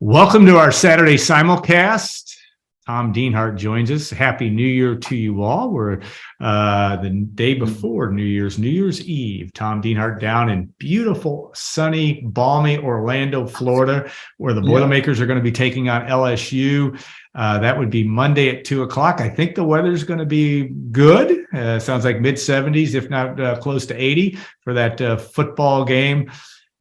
Welcome to our Saturday Simulcast. Tom Dienhart joins us. Happy New Year to you all. We're the day before New Year's Eve. Tom Dienhart down in beautiful, sunny, balmy Orlando, Florida, where the Boilermakers are going to be taking on LSU. That would be Monday at 2 o'clock. I think the weather's going to be good. Sounds like mid-70s, if not close to 80 for that football game.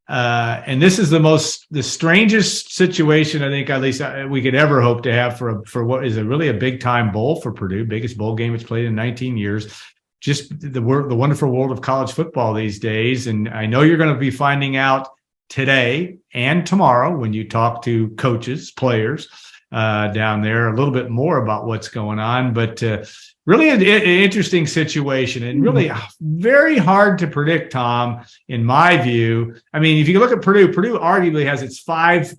And this is the strangest situation I think at least we could ever hope to have for what is really a big time bowl for Purdue, biggest bowl game it's played in 19 years. Just the wonderful world of college football these days. And I know you're going to be finding out today and tomorrow when you talk to coaches, players down there a little bit more about what's going on. But really an interesting situation and really very hard to predict, Tom, in my view. I mean, if you look at Purdue arguably has its five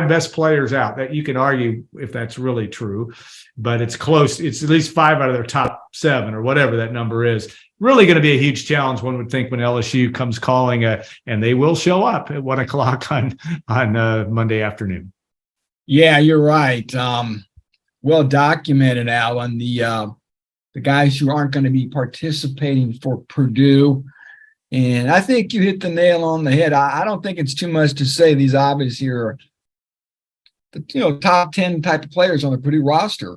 best players out. That you can argue if that's really true, but it's close. It's at least 5 out of their top 7 or whatever that number is. Really going to be a huge challenge, one would think, when LSU comes calling, and they will show up at 1 o'clock on Monday afternoon. Yeah, you're right. Well documented, Alan. The guys who aren't going to be participating for Purdue. And I think you hit the nail on the head. I don't think it's too much to say these obviously are the top 10 type of players on the Purdue roster.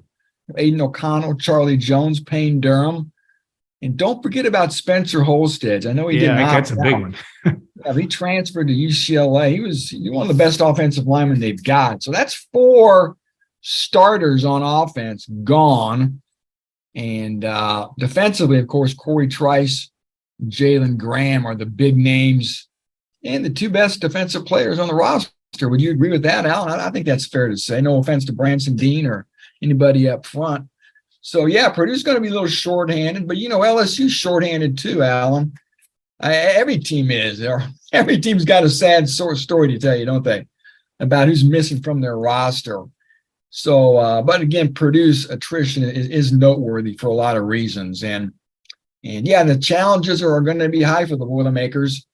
Aiden O'Connell, Charlie Jones, Payne Durham. And don't forget about Spencer Holstead. I know he didn't. That's a big one. He transferred to UCLA. He was one of the best offensive linemen they've got. So that's 4 starters on offense gone. And defensively, of course, Corey Trice, Jalen Graham are the big names and the 2 best defensive players on the roster. Would you agree with that, Alan? I think that's fair to say. No offense to Branson Dean or anybody up front. So, yeah, Purdue's going to be a little shorthanded, but, LSU's shorthanded too, Alan. Every team is. Every team's got a sad story to tell you, don't they, about who's missing from their roster. So, but again, Purdue's attrition is noteworthy for a lot of reasons. And yeah, the challenges are going to be high for the Boilermakers.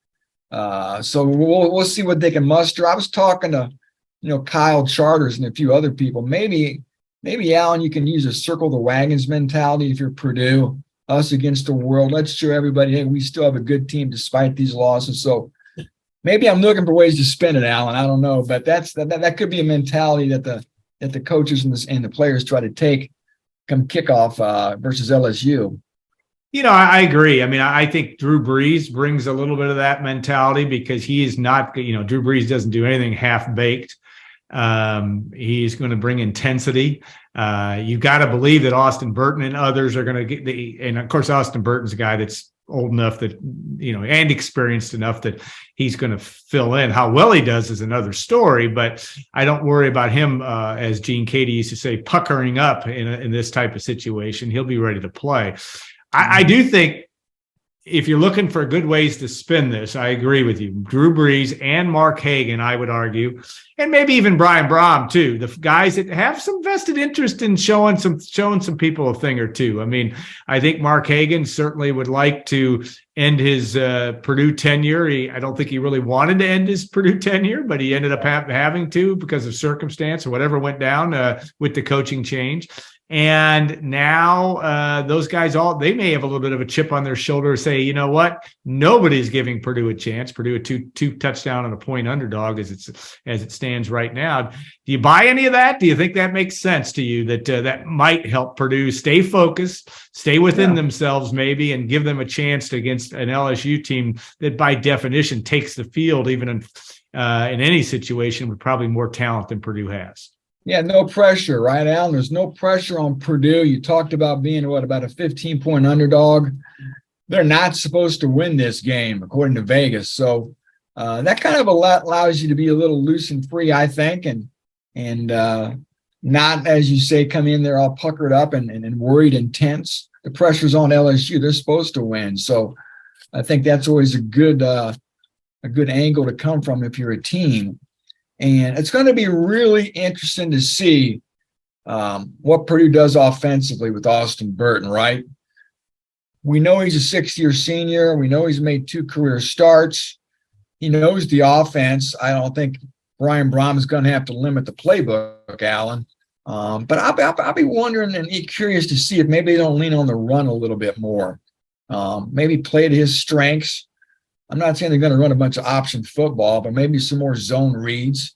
So we'll see what they can muster. I was talking to, Kyle Charters and a few other people. Maybe, Alan, you can use a circle the wagons mentality if you're Purdue, us against the world. Let's show everybody, hey, we still have a good team despite these losses. So maybe I'm looking for ways to spin it, Alan. I don't know, but that could be a mentality that the coaches and the players try to take come kickoff versus LSU. I agree. I mean, I think Drew Brees brings a little bit of that mentality because he is not, Drew Brees doesn't do anything half-baked. He's going to bring intensity. You've got to believe that Austin Burton and others are going to get and of course, Austin Burton's a guy that's old enough that, and experienced enough that he's going to fill in. How well he does is another story, but I don't worry about him, as Gene Katie used to say, puckering up in this type of situation. He'll be ready to play. I do think if you're looking for good ways to spin this, I agree with you. Drew Brees and Mark Hagan, I would argue, and maybe even Brian Brom too. The guys that have some vested interest in showing some people a thing or two. I mean, I think Mark Hagan certainly would like to end his Purdue tenure. I don't think he really wanted to end his Purdue tenure, but he ended up having to because of circumstance or whatever went down with the coaching change. And now those guys they may have a little bit of a chip on their shoulder, say, you know what, nobody's giving Purdue a chance. Purdue a two touchdown and a point underdog as it stands right now. Do you buy any of that? Do you think that makes sense to you that might help Purdue stay focused, stay within themselves maybe, and give them a chance against an LSU team that by definition takes the field even in any situation with probably more talent than Purdue has? Yeah, no pressure, right, Alan? There's no pressure on Purdue. You talked about being, about a 15-point underdog. They're not supposed to win this game, according to Vegas. So that kind of allows you to be a little loose and free, I think, and not, as you say, come in there all puckered up and worried and tense. The pressure's on LSU. They're supposed to win. So I think that's always a good angle to come from if you're a team. And it's going to be really interesting to see what Purdue does offensively with Austin Burton, right? We know he's a 6-year senior. We know he's made 2 career starts. He knows the offense. I don't think Brian Brom's going to have to limit the playbook, Alan. But I'll be wondering and curious to see if maybe they don't lean on the run a little bit more. Maybe play to his strengths. I'm not saying they're going to run a bunch of option football, but maybe some more zone reads.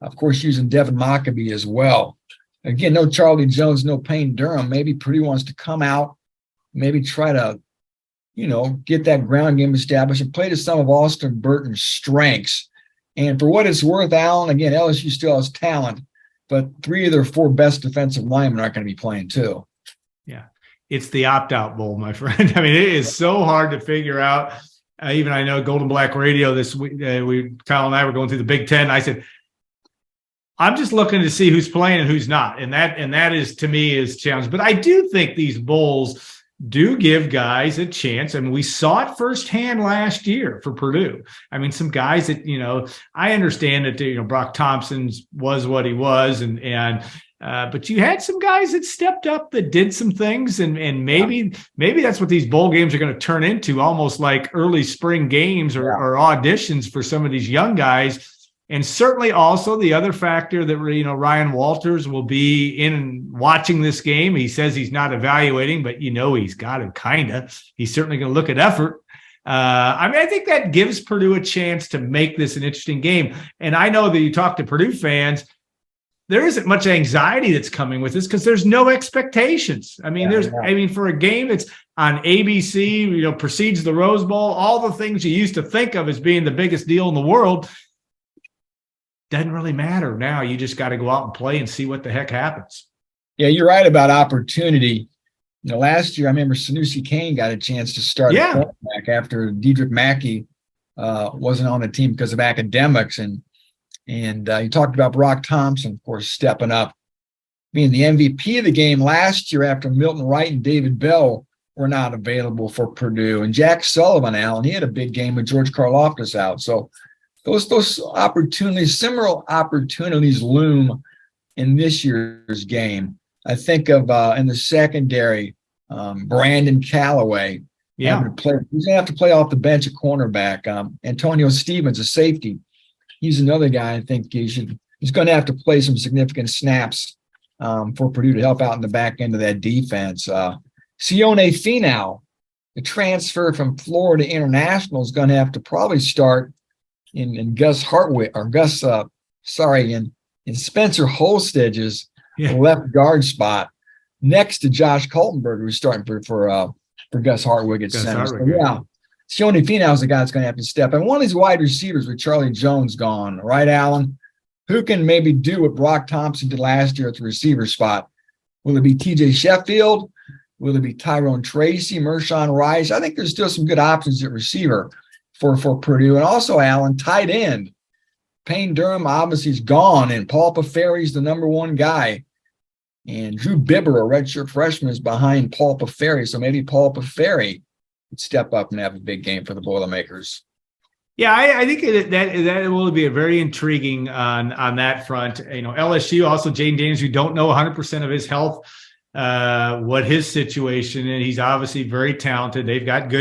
Of course, using Devin Mockabee as well. Again, no Charlie Jones, no Payne Durham. Maybe Purdue wants to come out, maybe try to, get that ground game established and play to some of Austin Burton's strengths. And for what it's worth, Alan, again, LSU still has talent, but 3 of their 4 best defensive linemen aren't going to be playing too. Yeah, it's the opt-out bowl, my friend. I mean, it is so hard to figure out. Even I know Golden Black Radio this week, Kyle and I were going through the Big Ten. I said, I'm just looking to see who's playing and who's not. And that is, to me, is challenging. But I do think these bowls do give guys a chance. I mean, we saw it firsthand last year for Purdue. I mean, some guys that, I understand that, Brock Thompson was what he was. But you had some guys that stepped up that did some things. And maybe that's what these bowl games are going to turn into, almost like early spring games or auditions for some of these young guys. And certainly also the other factor that, Ryan Walters will be in watching this game. He says he's not evaluating, but he's got to kind of. He's certainly going to look at effort. I think that gives Purdue a chance to make this an interesting game. And I know that you talk to Purdue fans, there isn't much anxiety that's coming with this because there's no expectations. I mean, for a game that's on ABC, precedes the Rose Bowl, all the things you used to think of as being the biggest deal in the world, doesn't really matter now. You just got to go out and play and see what the heck happens. Yeah, you're right about opportunity. Last year, I remember Sanusi Kane got a chance to start at quarterback after Dedrick Mackey wasn't on the team because of academics. And you talked about Brock Thompson, of course, stepping up, being the MVP of the game last year after Milton Wright and David Bell were not available for Purdue. And Jack Sullivan, Alan, he had a big game with George Karlaftis out. So those opportunities, similar opportunities loom in this year's game. I think of in the secondary, Brandon Callaway. Yeah, he's going to have to play off the bench at cornerback. Antonio Stevens, a safety. He's another guy I think he's going to have to play some significant snaps for Purdue to help out in the back end of that defense. Sione Finau, the transfer from Florida International, is going to have to probably start in Gus Hartwick or in Spencer Holstedge's left guard spot next to Josh Kaltenberg, who's starting for Gus Hartwick at center. So, Sione Finau is the guy that's going to have to step. And one of these wide receivers with Charlie Jones gone, right, Alan? Who can maybe do what Brock Thompson did last year at the receiver spot? Will it be TJ Sheffield? Will it be Tyrone Tracy, Mershawn Rice? I think there's still some good options at receiver for Purdue. And also, Alan, tight end. Payne Durham obviously is gone, and Paul Paferi's the number one guy. And Drew Bibber, a redshirt freshman, is behind Paul Paferi. So maybe Paul Paferi would step up and have a big game for the Boilermakers. Yeah, I think that will be a very intriguing on that front. LSU, also Jaden Daniels, we don't know 100% of his health, what his situation is. He's obviously very talented. But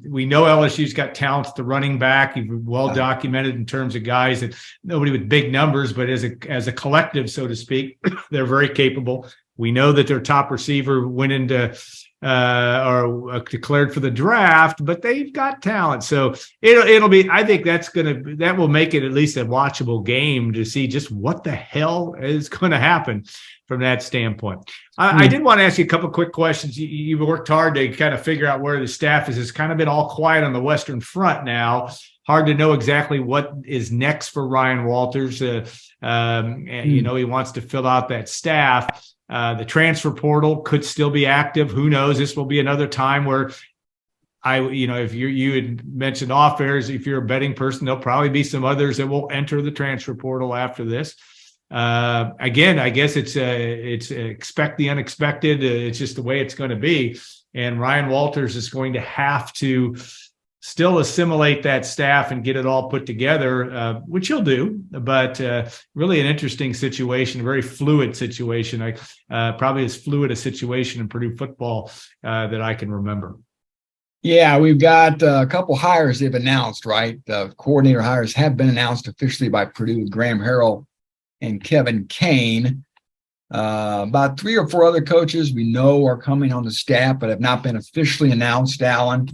we know LSU's got talent at the running back. He's well documented in terms of guys that nobody with big numbers, but as a collective, so to speak, they're very capable. We know that their top receiver went into or declared for the draft, but they've got talent. So it'll be, I think that will make it at least a watchable game to see just what the hell is going to happen from that standpoint. I did want to ask you a couple of quick questions. You've worked hard to kind of figure out where the staff is. It's kind of been all quiet on the Western Front now. Hard to know exactly what is next for Ryan Walters. He wants to fill out that staff. The transfer portal could still be active. Who knows? This will be another time where if you had mentioned off airs, if you're a betting person, there'll probably be some others that will enter the transfer portal after this. Again, I guess it's expect the unexpected. It's just the way it's going to be. And Ryan Walters is going to have to still assimilate that staff and get it all put together, which he'll do, but really an interesting situation, a very fluid situation. Probably as fluid a situation in Purdue football that I can remember. Yeah, we've got a couple hires they've announced, right? The coordinator hires have been announced officially by Purdue, Graham Harrell and Kevin Kane. About 3 or 4 other coaches we know are coming on the staff, but have not been officially announced, Alan.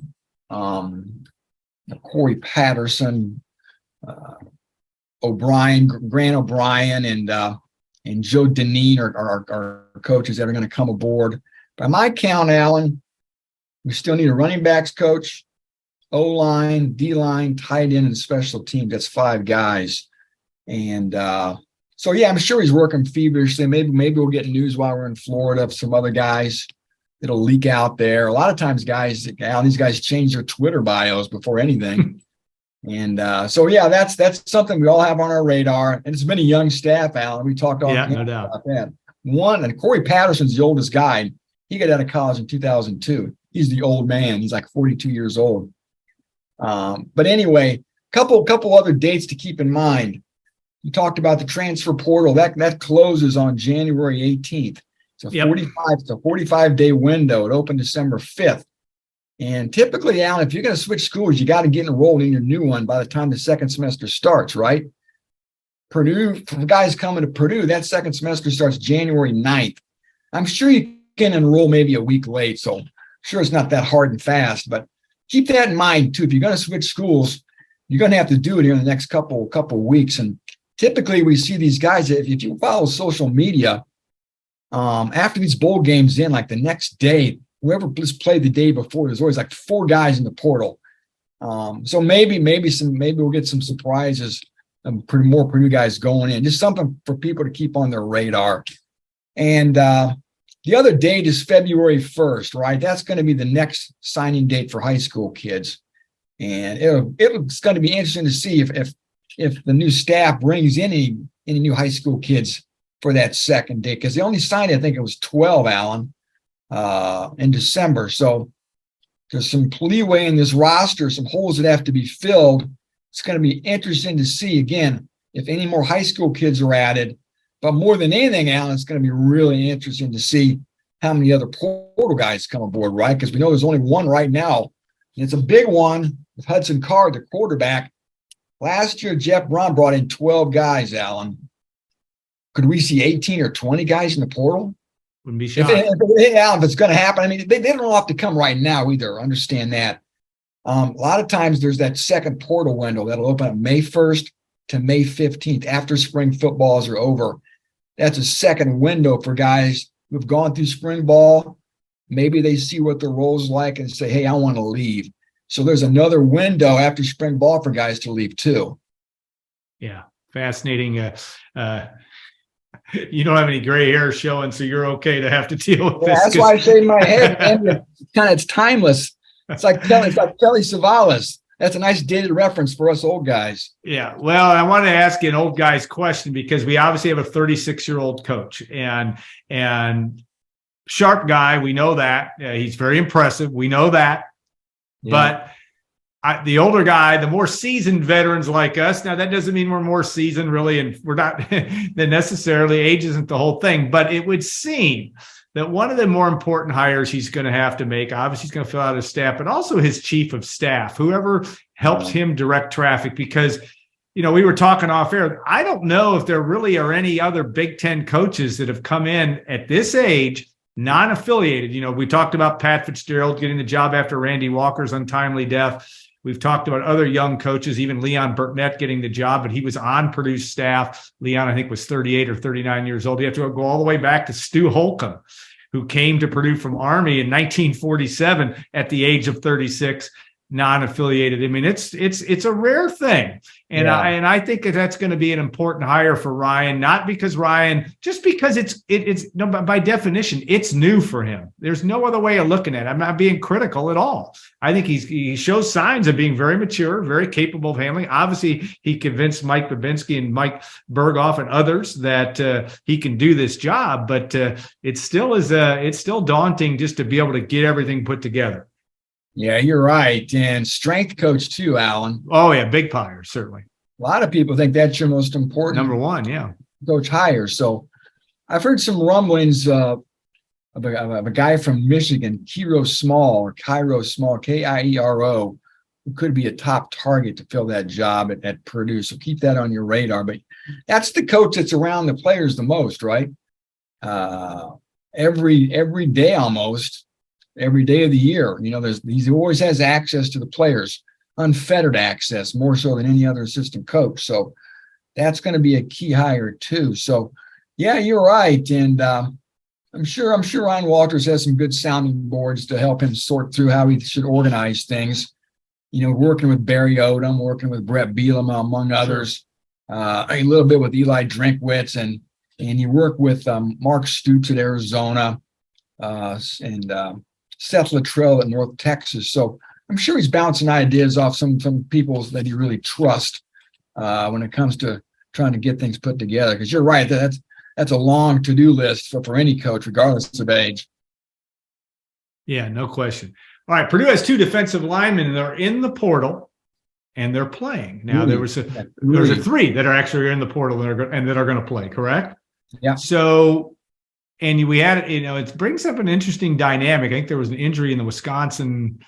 Corey Patterson, Grant O'Brien, and Joe Deneen are coaches that are going to come aboard. By my count, Alan, we still need a running backs coach, O-line, D-line, tight end, and special teams. That's 5 guys. And so, yeah, I'm sure he's working feverishly. Maybe we'll get news while we're in Florida of some other guys that'll leak out there. A lot of times, these guys change their Twitter bios before anything. And so, yeah, that's something we all have on our radar. And it's been a young staff, Alan. We talked all no doubt about that. And Corey Patterson's the oldest guy. He got out of college in 2002. He's the old man. He's like 42 years old. But anyway, couple other dates to keep in mind. You talked about the transfer portal. That closes on January 18th. It's a 45-day window. It opened December 5th. And typically, Alan, if you're going to switch schools, you got to get enrolled in your new one by the time the second semester starts, right? Purdue, for the guys coming to Purdue, that second semester starts January 9th. I'm sure you can enroll maybe a week late, so I'm sure it's not that hard and fast, but keep that in mind too. If you're going to switch schools, you're going to have to do it here in the next couple weeks. And typically we see these guys, if you follow social media, after these bowl games in, like the next day, whoever just played the day before, there's always like 4 guys in the portal. So maybe we'll get some surprises, more Purdue guys going in. Just something for people to keep on their radar. And the other date is February 1st, right? That's going to be the next signing date for high school kids. And it's going to be interesting to see if the new staff brings in any new high school kids for that second date, because they only signed, I think it was 12, Alan, in December. So there's some leeway in this roster, some holes that have to be filled. It's going to be interesting to see, again, if any more high school kids are added. But more than anything, Alan, it's going to be really interesting to see how many other portal guys come aboard, right? Because we know there's only one right now. And it's a big one with Hudson Card, the quarterback. Last year, Jeff Braun brought in 12 guys, Alan. Could we see 18 or 20 guys in the portal? Wouldn't be shocked. If it's going to happen, I mean, they don't have to come right now either. Understand that. A lot of times there's that second portal window that'll open up May 1st to May 15th after spring footballs are over. That's a second window for guys who've gone through spring ball. Maybe they see what their role's like and say, hey, I want to leave. So there's another window after spring ball for guys to leave too. Yeah. Fascinating. You don't have any gray hair showing, so you're okay to have to deal with this. That's why I shaved my head. And it's timeless. It's like Kelly Savalas. That's a nice dated reference for us old guys. Yeah. Well, I want to ask you an old guy's question, because we obviously have a 36-year-old coach and sharp guy. We know that. He's very impressive. We know that. Yeah. But the older guy, the more seasoned veterans like us, now that doesn't mean we're more seasoned really, and we're not necessarily, age isn't the whole thing, but it would seem that one of the more important hires he's going to have to make, obviously he's going to fill out his staff, but also his chief of staff, whoever helps him direct traffic, because, we were talking off air. I don't know if there really are any other Big Ten coaches that have come in at this age, non-affiliated. We talked about Pat Fitzgerald getting the job after Randy Walker's untimely death. We've talked about other young coaches, even Leon Burtnett getting the job, but he was on Purdue's staff. Leon, I think, was 38 or 39 years old. You have to go all the way back to Stu Holcomb, who came to Purdue from Army in 1947 at the age of 36, non-affiliated. I mean, it's a rare thing. And I think that's going to be an important hire for Ryan, not because just because it's no, by definition, it's new for him. There's no other way of looking at it. I'm not being critical at all. I think he shows signs of being very mature, very capable of handling. Obviously, he convinced Mike Babinski and Mike Berghoff and others that he can do this job, but it's still daunting just to be able to get everything put together. Yeah, you're right. And strength coach too, Alan. Oh, yeah, big hire, certainly. A lot of people think that's your most important number one, coach hire. So I've heard some rumblings of a guy from Michigan, Cairo Small, Kiero, who could be a top target to fill that job at Purdue. So keep that on your radar. But that's the coach that's around the players the most, right? Every day almost, every day of the year. He always has access to the players, unfettered access, more so than any other assistant coach. So that's going to be a key hire too. So yeah, you're right. And I'm sure Ron Walters has some good sounding boards to help him sort through how he should organize things. Working with Barry Odom, working with Brett Bielema, among others, a little bit with Eli Drinkwitz, and you work with Mark Stoops at Arizona, and Seth Luttrell at North Texas. So I'm sure he's bouncing ideas off some people that he really trusts when it comes to trying to get things put together. Because you're right, that's a long to-do list for any coach, regardless of age. Yeah, no question. All right, Purdue has 2 defensive linemen, and they're in the portal, and they're playing. Now, there was 3 that are actually in the portal and that are going to play, correct? Yeah. So, and we had, it brings up an interesting dynamic. I think there was an injury in the Wisconsin,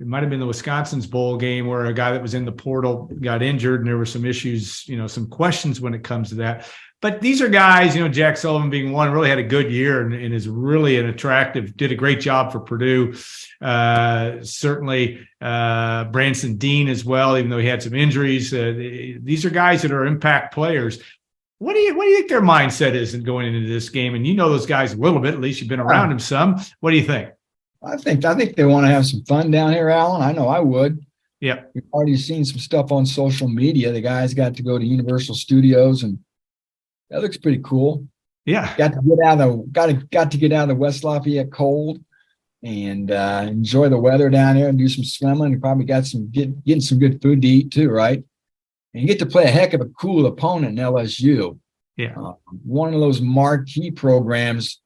it might have been the Wisconsin's bowl game, where a guy that was in the portal got injured, and there were some issues, some questions when it comes to that. But these are guys, Jack Sullivan being one, really had a good year and is really did a great job for Purdue. Certainly Branson Dean as well, even though he had some injuries. These are guys that are impact players. What do you think their mindset is in going into this game? And those guys a little bit, at least you've been around them some. What do you think? I think they want to have some fun down here, Alan. I know I would. Yeah. We've already seen some stuff on social media. The guys got to go to Universal Studios, and that looks pretty cool. Yeah. Got to get out of the West Lafayette cold and enjoy the weather down there and do some swimming, and probably getting some good food to eat too, right? And you get to play a heck of a cool opponent in LSU. Yeah. One of those marquee programs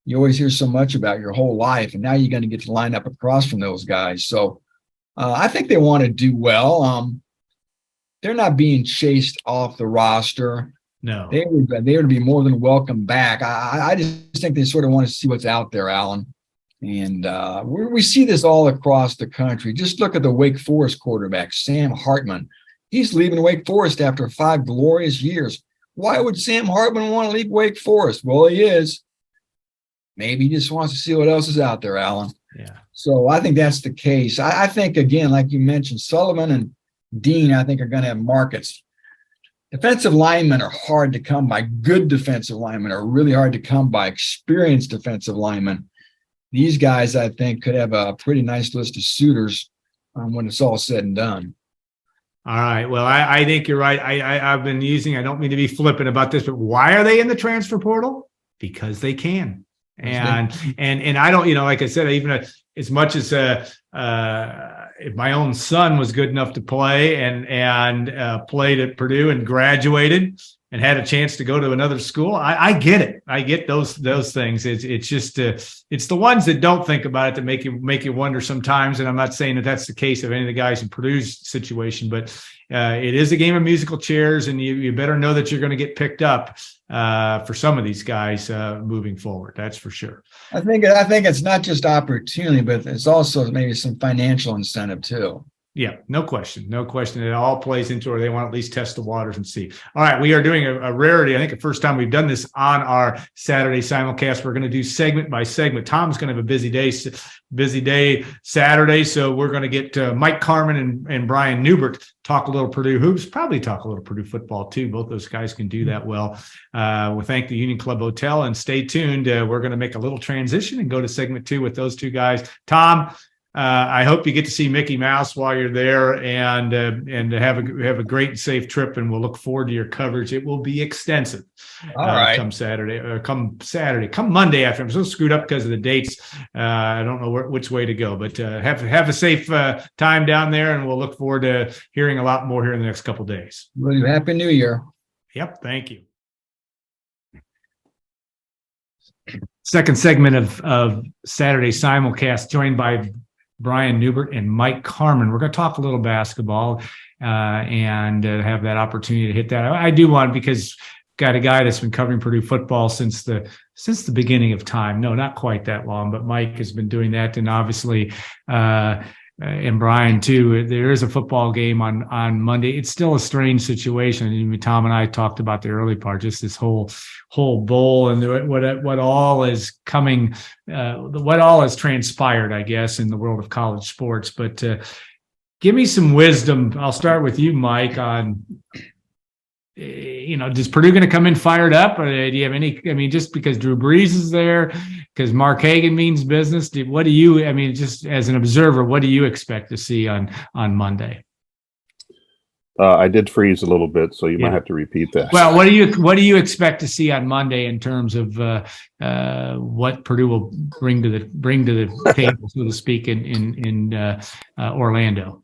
you always hear so much about your whole life, and now you're going to get to line up across from those guys. So I think they want to do well. They're not being chased off the roster. No, they would be more than welcome back. I just think they sort of want to see what's out there, Alan. And we see this all across the country. Just look at the Wake Forest quarterback, Sam Hartman. He's leaving Wake Forest after 5 glorious years. Why would Sam Hartman want to leave Wake Forest? Well, he is. Maybe he just wants to see what else is out there, Alan. Yeah. So I think that's the case. I think, again, like you mentioned, Sullivan and Dean, I think, are going to have markets. Defensive linemen are hard to come by. Good defensive linemen are really hard to come by. Experienced defensive linemen. These guys, I think, could have a pretty nice list of suitors when it's all said and done. All right. Well, I think you're right. I've been I don't mean to be flippant about this, but why are they in the transfer portal? Because they can. And I don't, like I said, even as much as if my own son was good enough to play and played at Purdue and graduated and had a chance to go to another school, I get it. I get those things. It's just it's the ones that don't think about it that make you wonder sometimes. And I'm not saying that that's the case of any of the guys in Purdue's situation, but it is a game of musical chairs, and you better know that you're going to get picked up for some of these guys moving forward. That's for sure. I think it's not just opportunity, but it's also maybe some financial incentive too. Yeah, no question. It all plays into it. They want to at least test the waters and see. All right, we are doing a rarity. I think the first time we've done this on our Saturday simulcast. We're going to do segment by segment. Tom's going to have a busy day Saturday, so we're going to get Mike Carmin and Brian Neubert talk a little Purdue hoops, probably talk a little Purdue football too. Both those guys can do that well. We'll thank the Union Club Hotel, and stay tuned. We're going to make a little transition and go to segment 2 with those two guys. Tom, I hope you get to see Mickey Mouse while you're there, and have a great and safe trip. And we'll look forward to your coverage. It will be extensive. All right. Come Monday after. I'm so screwed up because of the dates. I don't know which way to go, but have a safe time down there, and we'll look forward to hearing a lot more here in the next couple of days. Well, Happy New Year. Yep. Thank you. Second segment of Saturday Simulcast, joined by Brian Neubert and Mike Carmin. We're going to talk a little basketball and have that opportunity to hit that. I do want, because got a guy that's been covering Purdue football since the beginning of time. No, not quite that long, but Mike has been doing that, and obviously and Brian too. There is a football game on Monday. It's still a strange situation. I mean, Tom and I talked about the early part, just this whole bowl and what all is coming, what all has transpired, I guess, in the world of college sports. But give me some wisdom. I'll start with you, Mike, on, is Purdue going to come in fired up? Or do you have any, just because Drew Brees is there, because Mark Hagan means business, just as an observer, what do you expect to see on Monday? I did freeze a little bit, so you might have to repeat that. Well, what do you expect to see on Monday in terms of what Purdue will bring to the table, so to speak, in Orlando?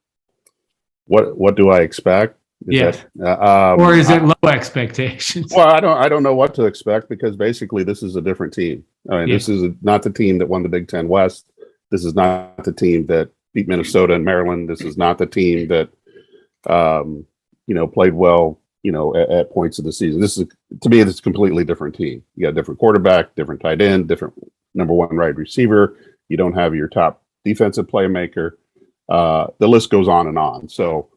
What do I expect? Or is it low expectations? Well, I don't know what to expect, because basically this is a different team. This is not the team that won the Big Ten West. This is not the team that beat Minnesota and Maryland. This is not the team that played well, at points of the season. This is, to me, this is a completely different team. You got a different quarterback, different tight end, different number one wide receiver. You don't have your top defensive playmaker. The list goes on and on. So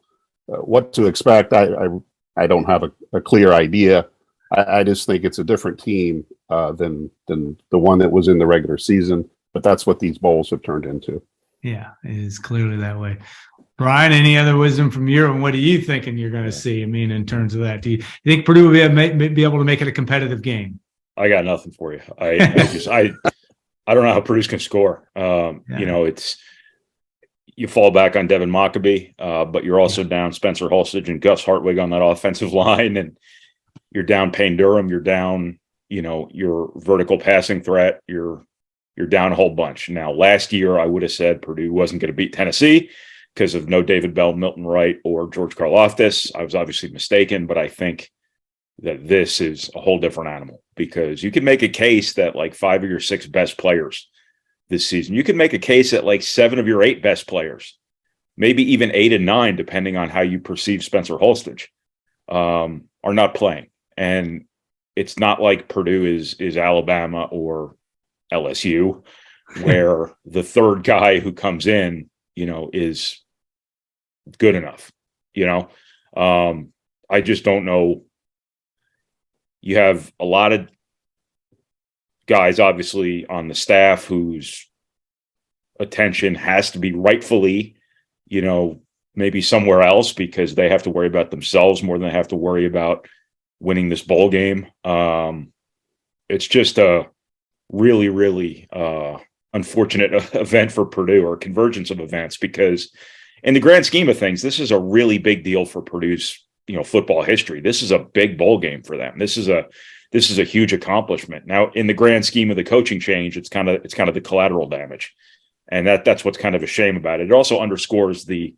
what to expect, I don't have a clear idea. I just think it's a different team than the one that was in the regular season. But that's what these bowls have turned into. Yeah, it is clearly that way. Brian, any other wisdom from you, and what are you thinking you're going to see? In terms of that, do you think Purdue will be able to make it a competitive game? I got nothing for you. I don't know how Purdue's can score. It's, you fall back on Devin Mockabee, but you're also down Spencer Holstage and Gus Hartwig on that offensive line, and you're down Payne Durham. You're down, your vertical passing threat. You're down a whole bunch. Now, last year I would have said Purdue wasn't going to beat Tennessee because of no David Bell, Milton Wright, or George Karlaftis. I was obviously mistaken, but I think that this is a whole different animal, because you can make a case that like 5 of your 6 best players this season, you can make a case that like 7 of your 8 best players, maybe even 8 and 9, depending on how you perceive Spencer Holstage, are not playing. And it's not like Purdue is Alabama or LSU, where the third guy who comes in, is good enough. I just don't know. You have a lot of guys, obviously, on the staff whose attention has to be rightfully, maybe somewhere else, because they have to worry about themselves more than they have to worry about winning this bowl game. It's just a really, really unfortunate event for Purdue, or convergence of events, because in the grand scheme of things, this is a really big deal for Purdue's, football history. This is a big bowl game for them. This is a huge accomplishment. Now, in the grand scheme of the coaching change, it's kind of the collateral damage, and that's what's kind of a shame about it. It also underscores the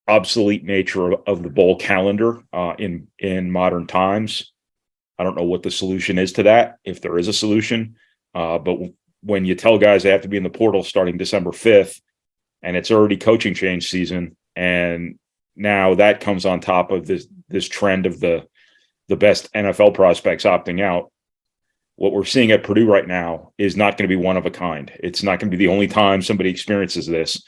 obsolete nature of the bowl calendar in modern times. I don't know what the solution is to that, if there is a solution. But when you tell guys they have to be in the portal starting December 5th, and it's already coaching change season, and now that comes on top of this trend of the best NFL prospects opting out, what we're seeing at Purdue right now is not going to be one of a kind. It's not going to be the only time somebody experiences this.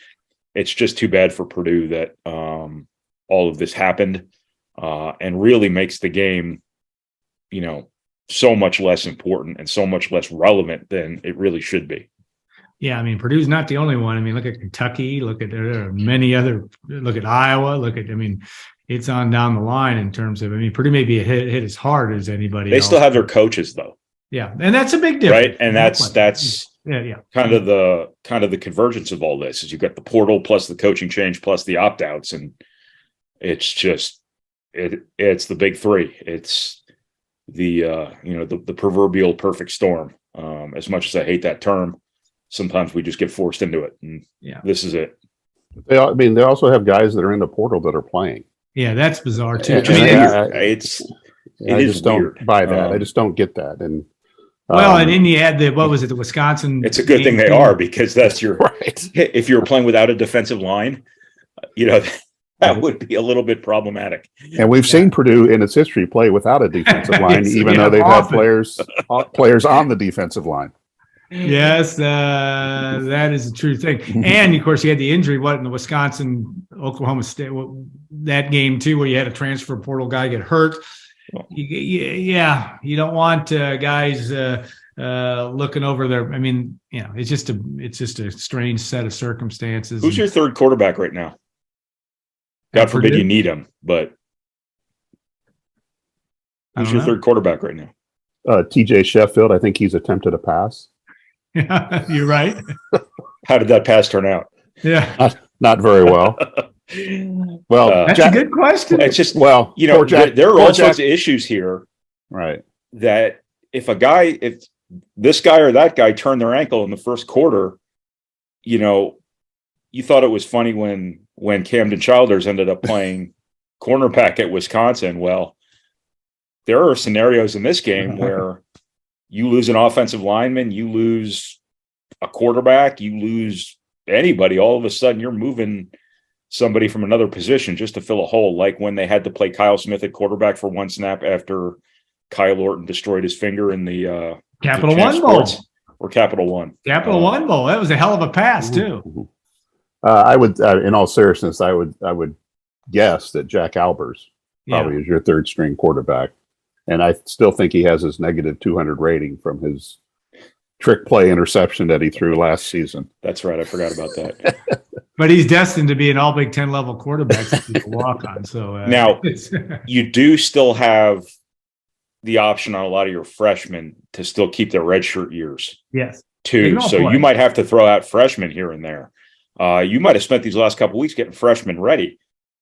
It's just too bad for Purdue that all of this happened, and really makes the game, so much less important and so much less relevant than it really should be. Yeah, Purdue's not the only one. Look at Kentucky. There are many other. Look at Iowa. It's on down the line in terms of. Purdue may be hit as hard as anybody. They still have their coaches, though. Yeah, and that's a big difference, right? And that's kind of the convergence of all this. Is you've got the portal plus the coaching change plus the opt outs, and it's just it's the big three. It's the proverbial perfect storm. As much as I hate that term, sometimes we just get forced into it, and this is it. They also have guys that are in the portal that are playing. Yeah, that's bizarre too. I just don't buy that. I just don't get that. And and then you had the Wisconsin. It's a good thing they are, because that's your right. If you're playing without a defensive line, that would be a little bit problematic. And we've seen Purdue in its history play without a defensive line, Yes, even yeah, though they've often. had players on the defensive line. Yes, that is a true thing. And of course, you had the injury, in the Wisconsin, Oklahoma State, that game too, where you had a transfer portal guy get hurt. You don't want guys looking over their. I mean, it's just a strange set of circumstances. Who's your third quarterback right now? God forbid you need him, but who's your third quarterback right now? TJ Sheffield. I think he's attempted a pass. Yeah, you're right. How did that pass turn out? Yeah, not very well. Well, that's a good question. It's just, there are all sorts of issues here. Right. That if this guy or that guy turned their ankle in the first quarter, you thought it was funny when Camden Childers ended up playing cornerback at Wisconsin. Well, there are scenarios in this game where you lose an offensive lineman, you lose a quarterback, you lose anybody. All of a sudden, you're moving somebody from another position just to fill a hole, like when they had to play Kyle Smith at quarterback for one snap after Kyle Orton destroyed his finger in the Capital One Bowl. Or Capital One. Capital One Bowl. That was a hell of a pass, too. I would, in all seriousness, I would guess that Jack Albers probably is your third string quarterback. And I still think he has his negative 200 rating from his trick play interception that he threw last season. That's right. I forgot about that. But he's destined to be an all Big Ten level quarterback that people walk on. So now you do still have the option on a lot of your freshmen to still keep their redshirt years. Yes. Too. So you might have to throw out freshmen here and there. You might have spent these last couple of weeks getting freshmen ready.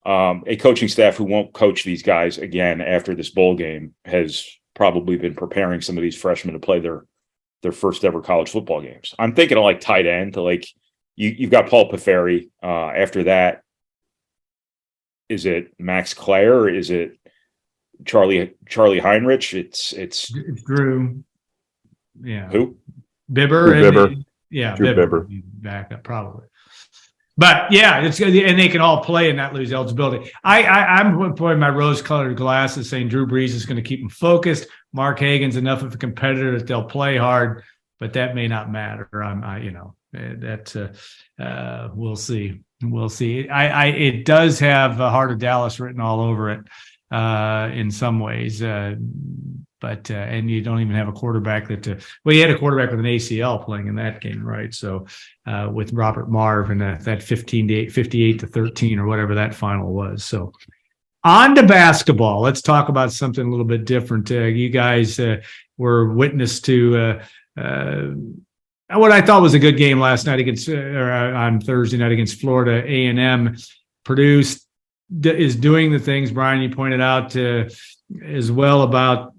A coaching staff who won't coach these guys again after this bowl game has probably been preparing some of these freshmen to play their first ever college football games. I'm thinking of like tight end to like you've got Paul Peferi. After that, is it Max Clare? Is it Charlie Heinrich? It's Drew. Yeah. Who? Bibber. Bibber. Drew Bibber. Back up probably. But yeah, it's good, and they can all play and not lose eligibility. I'm putting my rose-colored glasses, saying Drew Brees is going to keep them focused. Mark Hagan's enough of a competitor that they'll play hard, but that may not matter. We'll see. We'll see. It does have Heart of Dallas written all over it in some ways, but and you don't even have a quarterback you had a quarterback with an ACL playing in that game, right? So with Robert Marv and that 58-13 or whatever that final was. So on to basketball. Let's talk about something a little bit different. You guys were witness to what I thought was a good game last night on Thursday night against Florida A&M. Purdue is doing the things, Brian, you pointed out as well about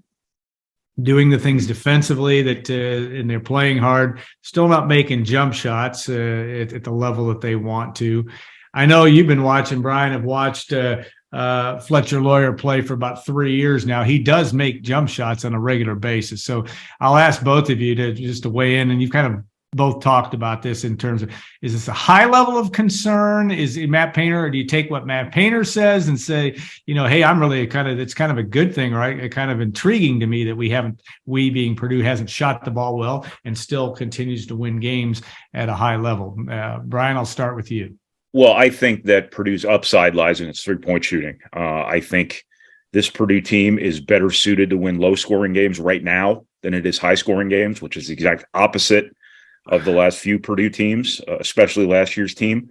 doing the things defensively and they're playing hard, still not making jump shots at the level that they want to. I know you've been watching, Brian. I've watched Fletcher Lawyer play for about 3 years now. He does make jump shots on a regular basis. So I'll ask both of you to weigh in, and you've kind of both talked about this in terms of, is this a high level of concern? Is it Matt Painter, or do you take what Matt Painter says and say, hey, I'm really it's kind of a good thing, right? Kind of intriguing to me that we being Purdue hasn't shot the ball well and still continues to win games at a high level. Brian, I'll start with you. Well, I think that Purdue's upside lies in its three-point shooting. I think this Purdue team is better suited to win low-scoring games right now than it is high-scoring games, which is the exact opposite of the last few Purdue teams, especially last year's team,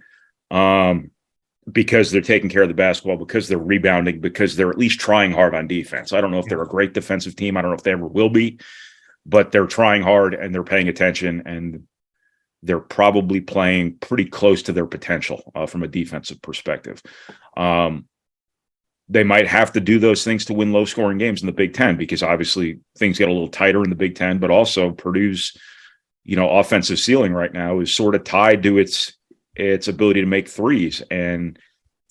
because they're taking care of the basketball, because they're rebounding, because they're at least trying hard on defense. I don't know if they're a great defensive team. I don't know if they ever will be, but they're trying hard and they're paying attention, and they're probably playing pretty close to their potential from a defensive perspective. They might have to do those things to win low-scoring games in the Big Ten, because obviously things get a little tighter in the Big Ten, but also Purdue's offensive ceiling right now is sort of tied to its ability to make threes, and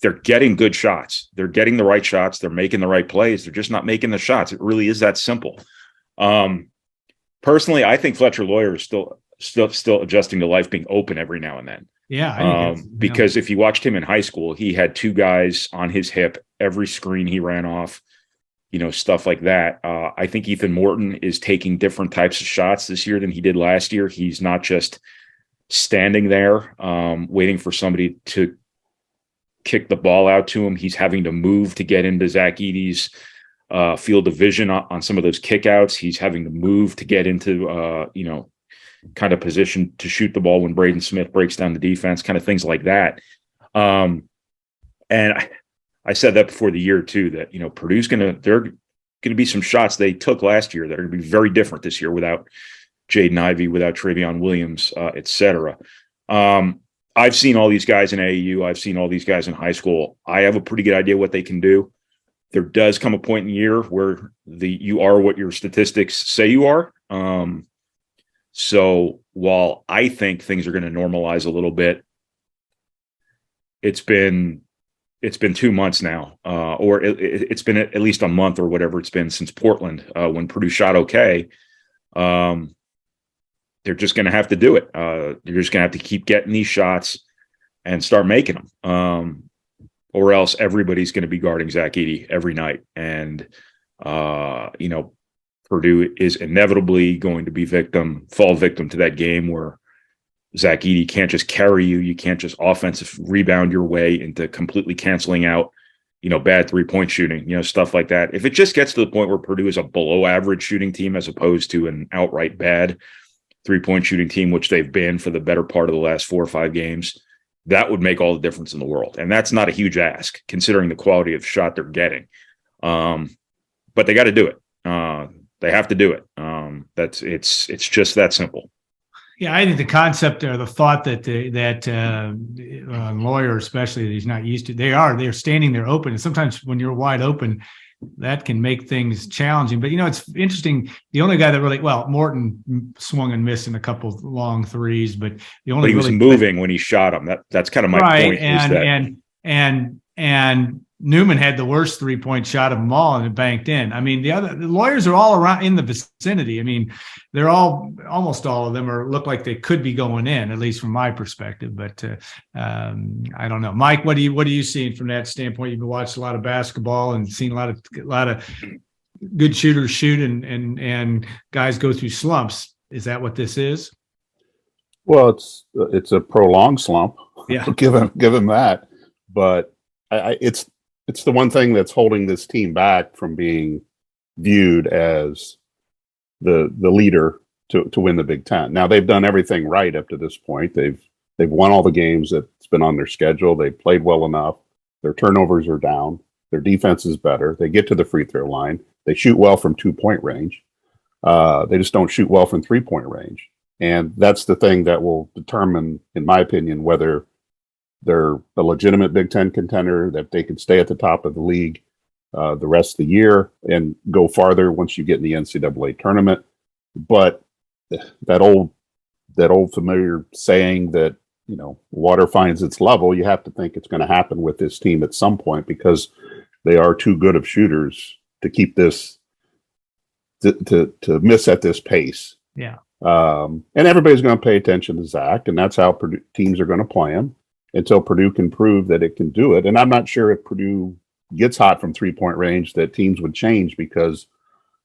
they're getting good shots. They're getting the right shots. They're making the right plays. They're just not making the shots. It really is that simple. Personally, I think Fletcher Lawyer is still adjusting to life being open every now and then. Yeah, I think because if you watched him in high school, he had two guys on his hip every screen he ran off, stuff like that. I think Ethan Morton is taking different types of shots this year than he did last year. He's not just standing there waiting for somebody to kick the ball out to him. He's having to move to get into Zach-Eady's field of vision on some of those kickouts. He's having to move to get into, kind of position to shoot the ball when Braden Smith breaks down the defense, kind of things like that. And I said that before the year too, that, Purdue's there are going to be some shots they took last year that are going to be very different this year without Jaden Ivey, without Travion Williams, et cetera. I've seen all these guys in AAU. I've seen all these guys in high school. I have a pretty good idea what they can do. There does come a point in the year where you are what your statistics say you are. So while I think things are going to normalize a little bit, it's been 2 months now, or it's been at least a month or whatever it's been since Portland, when Purdue shot okay. They're just going to have to do it. You're just going to have to keep getting these shots and start making them, or else everybody's going to be guarding Zach-Eady every night. And, Purdue is inevitably going to fall victim to that game where Zach-Eady can't just carry you. You can't just offensive rebound your way into completely canceling out, bad 3-point shooting, stuff like that. If it just gets to the point where Purdue is a below average shooting team as opposed to an outright bad 3-point shooting team, which they've been for the better part of the last 4 or 5 games, that would make all the difference in the world. And that's not a huge ask considering the quality of shot they're getting. But they got to do it. They have to do it. It's just that simple. Yeah, I think the concept or the thought that lawyer, especially, that he's not used to, they're standing there open. And sometimes when you're wide open, that can make things challenging. But, it's interesting. The only guy that Morton swung and missed in a couple of long threes, but he was moving when he shot him. That's kind of my point. And Newman had the worst 3-point shot of them all, and it banked in. I mean, the lawyers are all around in the vicinity. I mean, they're almost all of them look like they could be going in, at least from my perspective. But I don't know, Mike. What are you seeing from that standpoint? You've watched a lot of basketball and seen a lot of good shooters shoot and guys go through slumps. Is that what this is? Well, it's a prolonged slump. Yeah, give him that. But it's the one thing that's holding this team back from being viewed as the leader to win the Big Ten. Now, they've done everything right up to this point. They've won all the games that's been on their schedule. They've played well enough. Their turnovers are down. Their defense is better. They get to the free throw line. They shoot well from 2-point range. They just don't shoot well from 3-point range. And that's the thing that will determine, in my opinion, whether they're a legitimate Big Ten contender, that they can stay at the top of the league the rest of the year and go farther once you get in the NCAA tournament. But that old familiar saying that, water finds its level, you have to think it's going to happen with this team at some point, because they are too good of shooters to keep this to miss at this pace. Yeah. And everybody's going to pay attention to Zach, and that's how teams are going to play him until Purdue can prove that it can do it. And I'm not sure if Purdue gets hot from 3-point range that teams would change, because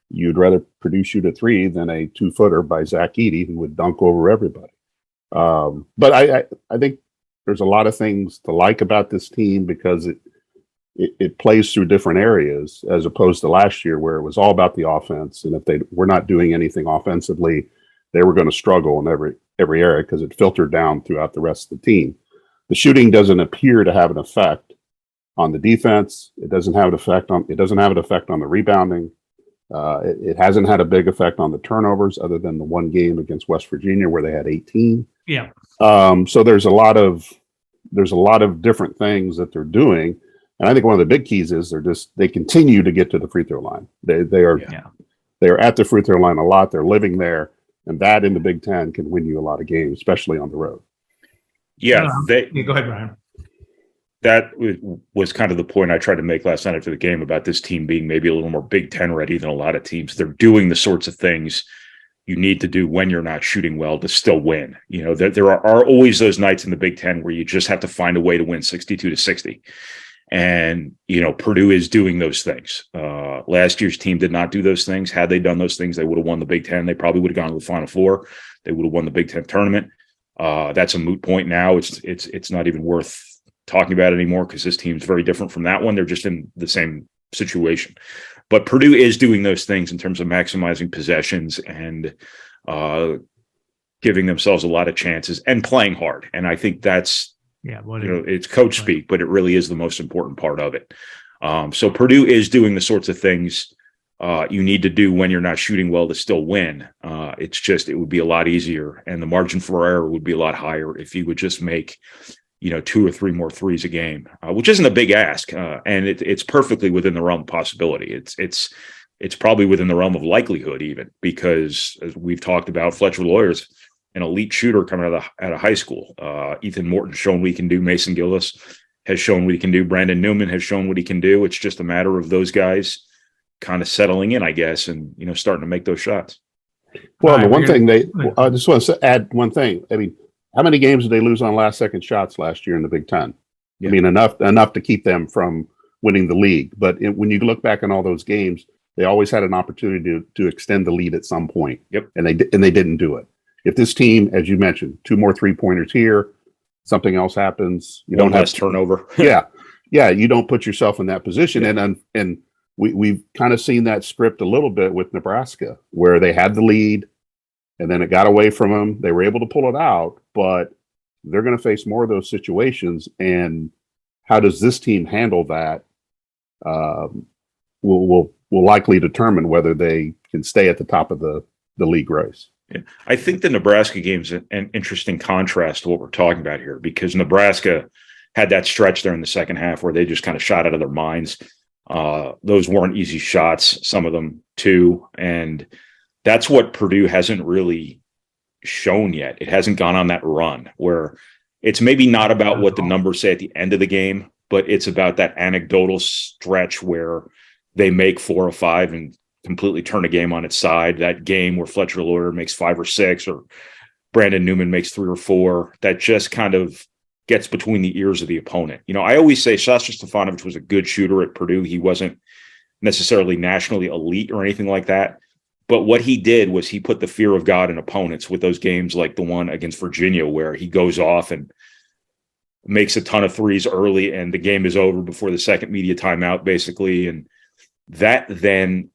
you'd rather Purdue shoot a 3 than a 2-footer by Zach-Eady who would dunk over everybody. But I think there's a lot of things to like about this team, because it plays through different areas as opposed to last year where it was all about the offense. And if they were not doing anything offensively, they were going to struggle in every area because it filtered down throughout the rest of the team. The shooting doesn't appear to have an effect on the defense. It doesn't have an effect on the rebounding. It hasn't had a big effect on the turnovers, other than the one game against West Virginia where they had 18. Yeah. So there's a lot of different things that they're doing, and I think one of the big keys is they continue to get to the free throw line. They are at the free throw line a lot. They're living there, and that in the Big Ten can win you a lot of games, especially on the road. Yeah, go ahead, Brian. That was kind of the point I tried to make last night after the game about this team being maybe a little more Big Ten ready than a lot of teams. They're doing the sorts of things you need to do when you're not shooting well to still win. You know, there are always those nights in the Big Ten where you just have to find a way to win 62-60. And, you know, Purdue is doing those things. Last year's team did not do those things. Had they done those things, they would have won the Big Ten. They probably would have gone to the Final Four. They would have won the Big Ten tournament. That's a moot point now. It's not even worth talking about anymore because this team's very different from that one. They're just in the same situation. But Purdue is doing those things in terms of maximizing possessions and giving themselves a lot of chances and playing hard. And I think that's, it's coach speak, but it really is the most important part of it. So Purdue is doing the sorts of things you need to do when you're not shooting well to still win. It's just, it would be a lot easier and the margin for error would be a lot higher if you would just make, 2 or 3 more threes a game, which isn't a big ask. And it's perfectly within the realm of possibility. It's probably within the realm of likelihood even, because as we've talked about, Fletcher Lawyer's an elite shooter coming out of high school. Ethan Morton's shown what he can do. Mason Gillis has shown what he can do. Brandon Newman has shown what he can do. It's just a matter of those guys kind of settling in, I guess, and, starting to make those shots. Well, the one thing I just want to add one thing. I mean, how many games did they lose on last second shots last year in the Big Ten? Yeah. I mean, enough to keep them from winning the league. But when you look back on all those games, they always had an opportunity to extend the lead at some point. Yep. And they didn't do it. If this team, as you mentioned, 2 more 3-pointers here, something else happens, you don't have turnover. yeah, you don't put yourself in that position. Yeah. And we've kind of seen that script a little bit with Nebraska, where they had the lead and then it got away from them. They were able to pull it out, but they're going to face more of those situations. And how does this team handle that? Will likely determine whether they can stay at the top of the league race. Yeah. I think the Nebraska game's an interesting contrast to what we're talking about here, because Nebraska had that stretch there in the second half where they just kind of shot out of their minds. Those weren't easy shots, some of them too. And that's what Purdue hasn't really shown yet. It hasn't gone on that run where it's maybe not about what the numbers say at the end of the game, but it's about that anecdotal stretch where they make 4 or 5 and completely turn a game on its side. That game where Fletcher Lawyer makes 5 or 6 or Brandon Newman makes 3 or 4, that just kind of gets between the ears of the opponent. I always say Sasha Stefanovic was a good shooter at Purdue. He wasn't necessarily nationally elite or anything like that. But what he did was he put the fear of God in opponents with those games like the one against Virginia, where he goes off and makes a ton of threes early and the game is over before the second media timeout, basically. And that then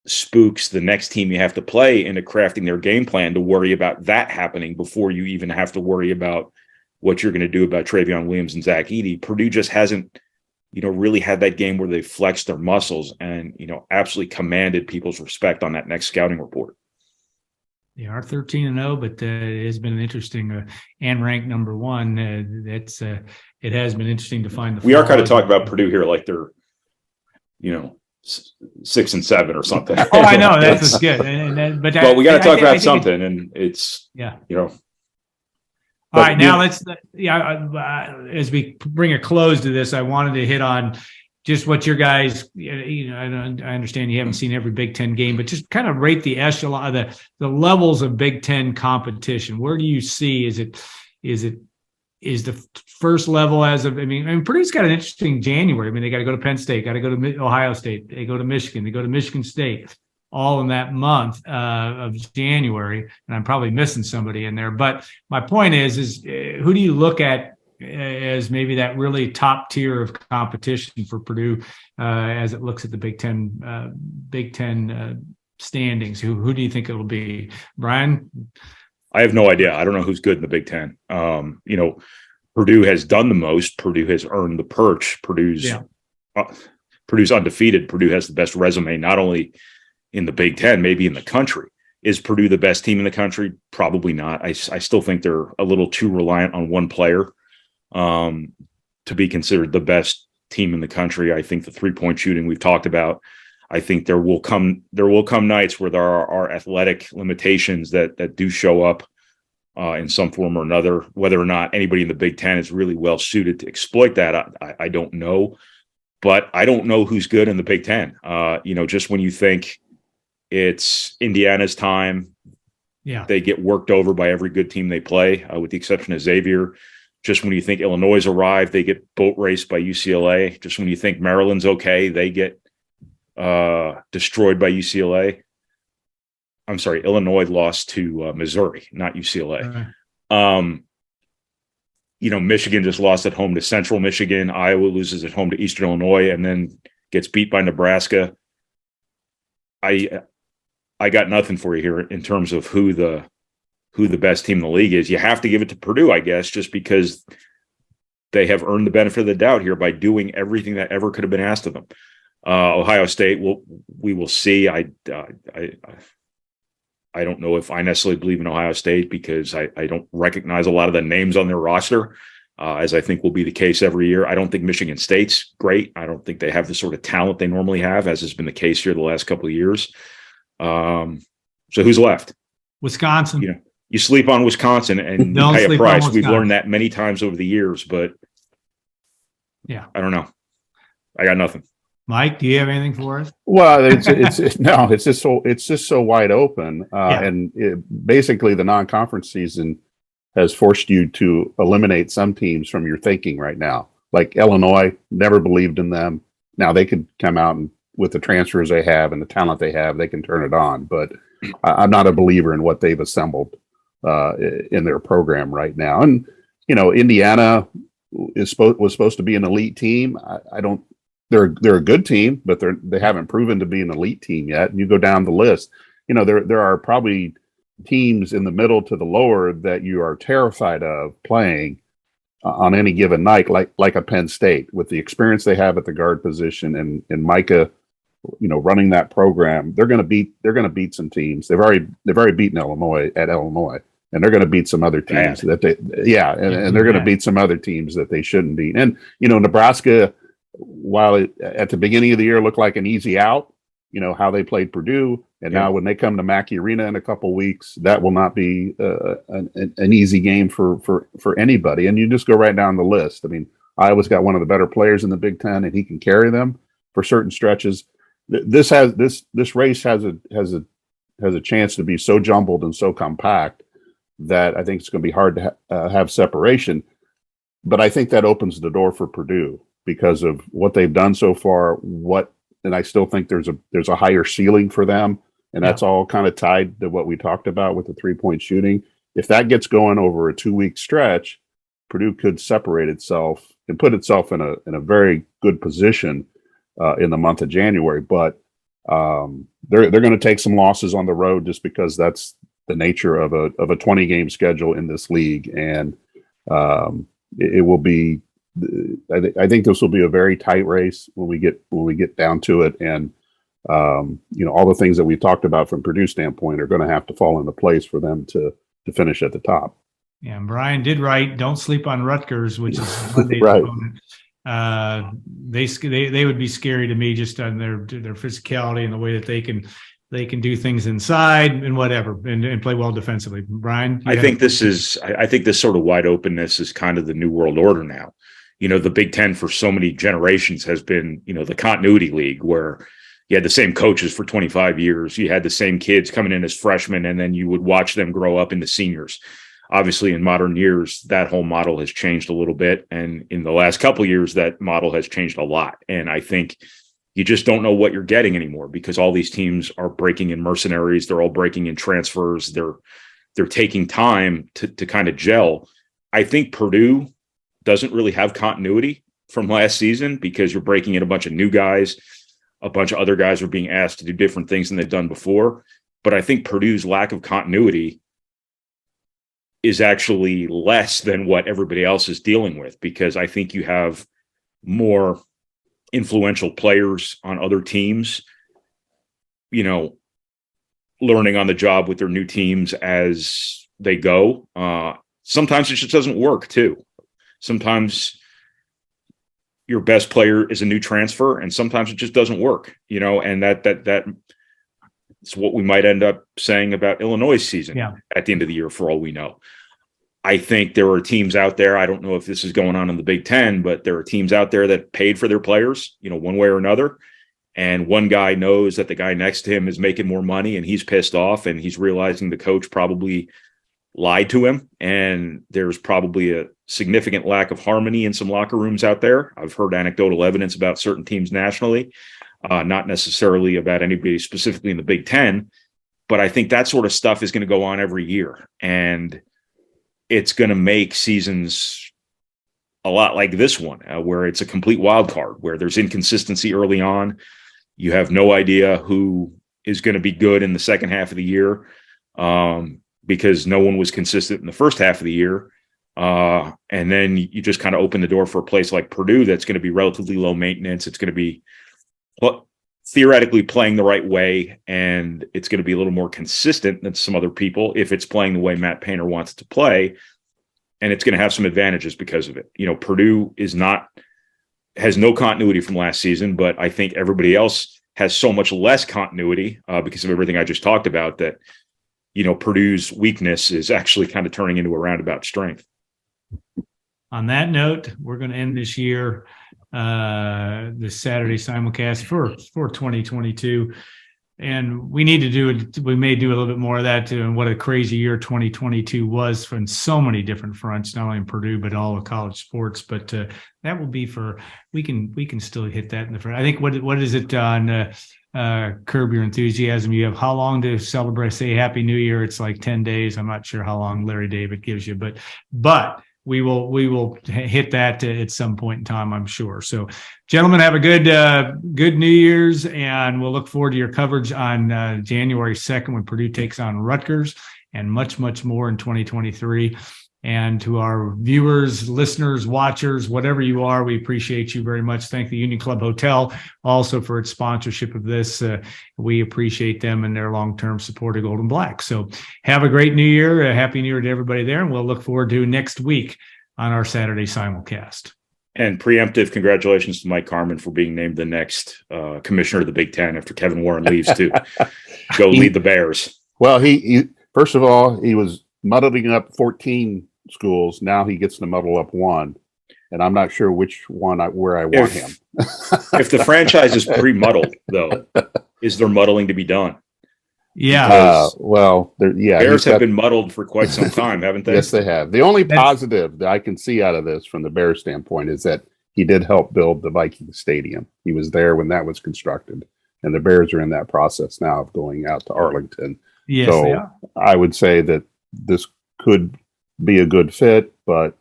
spooks the next team you have to play into crafting their game plan to worry about that happening before you even have to worry about what you're going to do about Travion Williams and Zach Edey. Purdue just hasn't, really had that game where they flexed their muscles and, absolutely commanded people's respect on that next scouting report. They are 13-0, but it has been an interesting and ranked number 1. It has been interesting to find. We are kind of talking about Purdue here like they're, 6 and 7 or something. Oh, I know that's good. But we got to talk about something, and it's All right, now let's as we bring a close to this, I wanted to hit on just what your guys, I understand you haven't seen every Big Ten game, but just kind of rate the echelon, the levels of Big Ten competition. Where do you see? Is the first level Purdue's got an interesting January. They got to go to Penn State, got to go to Ohio State, they go to Michigan, they go to Michigan State, all in that month of January. And I'm probably missing somebody in there. But my point is who do you look at as maybe that really top tier of competition for Purdue as it looks at the Big Ten standings? Who do you think it'll be? Brian? I have no idea. I don't know who's good in the Big Ten. Purdue has done the most. Purdue has earned the perch. Purdue's undefeated. Purdue has the best resume, not only in the Big Ten, maybe in the country. Is Purdue the best team in the country? Probably not. I still think they're a little too reliant on one player to be considered the best team in the country. I think the 3-point shooting we've talked about. I think there will come nights where there are athletic limitations that do show up in some form or another. Whether or not anybody in the Big Ten is really well suited to exploit that, I don't know. But I don't know who's good in the Big Ten. Just when you think it's Indiana's time, Yeah. They get worked over by every good team they play, with the exception of Xavier. Just when you think Illinois arrived, they get boat raced by UCLA. Just when you think Maryland's okay, they get destroyed by UCLA. I'm sorry, Illinois lost to Missouri, not UCLA. Right. Michigan just lost at home to Central Michigan. Iowa loses at home to Eastern Illinois and then gets beat by Nebraska. I got nothing for you here in terms of who the best team in the league is. You have to give it to Purdue, I guess, just because they have earned the benefit of the doubt here by doing everything that ever could have been asked of them. Ohio State, we will see. I don't know if I necessarily believe in Ohio State because I don't recognize a lot of the names on their roster, as I think will be the case every year. I don't think Michigan State's great. I don't think they have the sort of talent they normally have, as has been the case here the last couple of years. So who's left? Wisconsin. You sleep on Wisconsin and you pay a price. We've learned that many times over the years, but yeah, I don't know. I got nothing. Mike, do you have anything for us? Well, it's just so wide open, and basically the non-conference season has forced you to eliminate some teams from your thinking right now. Like Illinois, never believed in them. Now they could come out and with the transfers they have and the talent they have, they can turn it on. But I'm not a believer in what they've assembled in their program right now. And Indiana was supposed to be an elite team. I don't. They're a good team, but they haven't proven to be an elite team yet. And you go down the list, there are probably teams in the middle to the lower that you are terrified of playing on any given night, like a Penn State, with the experience they have at the guard position and Micah, running that program. They're going to beat some teams. They've already beaten Illinois, and they're going to beat some other teams and they're going to beat some other teams that they shouldn't beat. And Nebraska, while it at the beginning of the year looked like an easy out, how they played Purdue, and now when they come to Mackey Arena in a couple weeks, that will not be an easy game for anybody. And you just go right down the list. I mean, Iowa's got one of the better players in the Big Ten, and he can carry them for certain stretches. This race has a chance to be so jumbled and so compact that I think it's going to be hard to have separation. But I think that opens the door for Purdue because of what they've done so far. And I still think there's a higher ceiling for them, and that's all kind of tied to what we talked about with the 3-point shooting. If that gets going over a 2-week stretch, Purdue could separate itself and put itself in a very good position in the month of January. But they're going to take some losses on the road just because that's the nature of a 20-game schedule in this league, and it will be. I think this will be a very tight race when we get down to it, and all the things that we've talked about from Purdue's standpoint are going to have to fall into place for them to finish at the top. Yeah, and Brian did write, "Don't sleep on Rutgers," which is Monday's right. opponent. They would be scary to me just on their physicality and the way that they can do things inside and whatever and play well defensively. Brian, I think this sort of wide openness is kind of the new world order now. The Big Ten for so many generations has been, the continuity league where you had the same coaches for 25 years. You had the same kids coming in as freshmen, and then you would watch them grow up into seniors. Obviously, in modern years, that whole model has changed a little bit. And in the last couple of years, that model has changed a lot. And I think you just don't know what you're getting anymore because all these teams are breaking in mercenaries. They're all breaking in transfers. They're taking time to kind of gel. I think Purdue doesn't really have continuity from last season because you're breaking in a bunch of new guys. A bunch of other guys are being asked to do different things than they've done before. But I think Purdue's lack of continuity is actually less than what everybody else is dealing with, because I think you have more influential players on other teams, learning on the job with their new teams as they go. Sometimes it just doesn't work too. Sometimes your best player is a new transfer, and sometimes it just doesn't work, and that's what we might end up saying about Illinois' season at the end of the year, for all we know. I think there are teams out there. I don't know if this is going on in the Big Ten, but there are teams out there that paid for their players, one way or another. and one guy knows that the guy next to him is making more money and he's pissed off and he's realizing the coach probably lied to him, and there's probably a significant lack of harmony in some locker rooms out there. I've heard anecdotal evidence about certain teams nationally, not necessarily about anybody specifically in the Big Ten, but I think that sort of stuff is going to go on every year, and it's going to make seasons a lot like this one, where it's a complete wild card, where there's inconsistency early on. You have no idea who is going to be good in the second half of the year, because no one was consistent in the first half of the year. And then you just kind of open the door for a place like Purdue that's going to be relatively low maintenance. It's going to be theoretically playing the right way, and it's going to be a little more consistent than some other people if it's playing the way Matt Painter wants it to play. And it's going to have some advantages because of it. Purdue has no continuity from last season, but I think everybody else has so much less continuity because of everything I just talked about that, Purdue's weakness is actually kind of turning into a roundabout strength. On that note, we're going to end this year, the Saturday Simulcast for 2022. And we need to do it. We may do a little bit more of that too. And what a crazy year 2022 was from so many different fronts, not only in Purdue, but all of college sports. But that will be we can still hit that in the front. I think what is it on Curb Your Enthusiasm? You have how long to celebrate? Say Happy New Year. It's like 10 days. I'm not sure how long Larry David gives you, but we will hit that at some point in time, I'm sure. So, gentlemen, have a good New Year's, and we'll look forward to your coverage on January 2nd when Purdue takes on Rutgers, and much, much more in 2023. And to our viewers, listeners, watchers, whatever you are, we appreciate you very much. Thank the Union Club Hotel also for its sponsorship of this. We appreciate them and their long-term support of Gold and Black. So have a great New Year. A Happy New Year to everybody there. And we'll look forward to next week on our Saturday Simulcast. And preemptive congratulations to Mike Carmin for being named the next commissioner of the Big Ten after Kevin Warren leaves to go lead the Bears. Well, he first of all, he was muddling up 14 schools. Now he gets to muddle up one, and I'm not sure which one where I want him. If the franchise is pre-muddled, though, is there muddling to be done? Yeah. Bears have been muddled for quite some time, haven't they? Yes, they have. The only positive that I can see out of this from the Bears standpoint is that he did help build the Vikings Stadium. He was there when that was constructed, and the Bears are in that process now of going out to Arlington. Yes, so I would say that this could be a good fit, but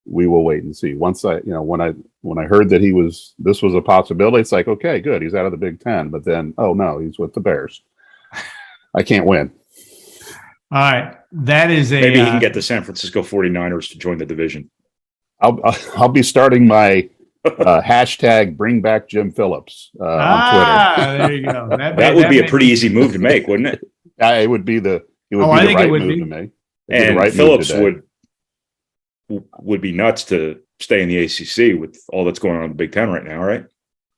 we will wait and see. Once when I heard that this was a possibility, it's like, okay, good, he's out of the Big Ten. But then, oh no, he's with the Bears. I can't win. All right, that is maybe he can get the San Francisco 49ers to join the division. I'll be starting my hashtag Bring Back Jim Phillips on Twitter. There you go. That would be a pretty easy move to make, wouldn't it? It would be the right move to make. And right Phillips would be nuts to stay in the ACC with all that's going on in the Big Ten right now, right?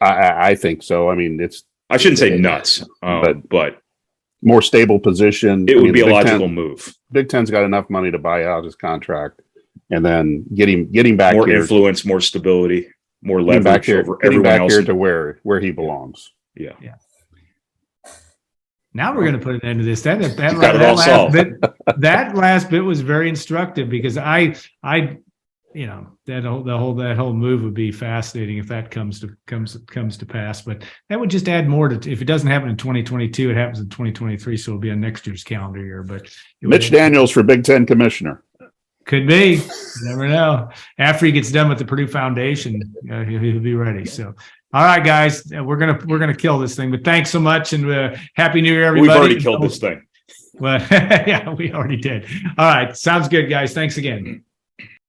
I think so. I mean, I shouldn't say nuts, but more stable position. It would be a logical move. Big Ten's got enough money to buy out his contract, and then getting back more here, influence, more stability, more leverage over everyone else here to where he belongs. Yeah. Now we're going to put an end to this. That last bit was very instructive because that whole move would be fascinating if that comes to pass. But that would just add more to. If it doesn't happen in 2022, it happens in 2023, so it'll be on next year's calendar year. But Mitch Daniels for Big Ten commissioner. Could be. You never know. After he gets done with the Purdue Foundation, he'll be ready. So. All right, guys, we're gonna kill this thing. But thanks so much, and Happy New Year, everybody. We've already killed this thing. Well, yeah, we already did. All right, sounds good, guys. Thanks again.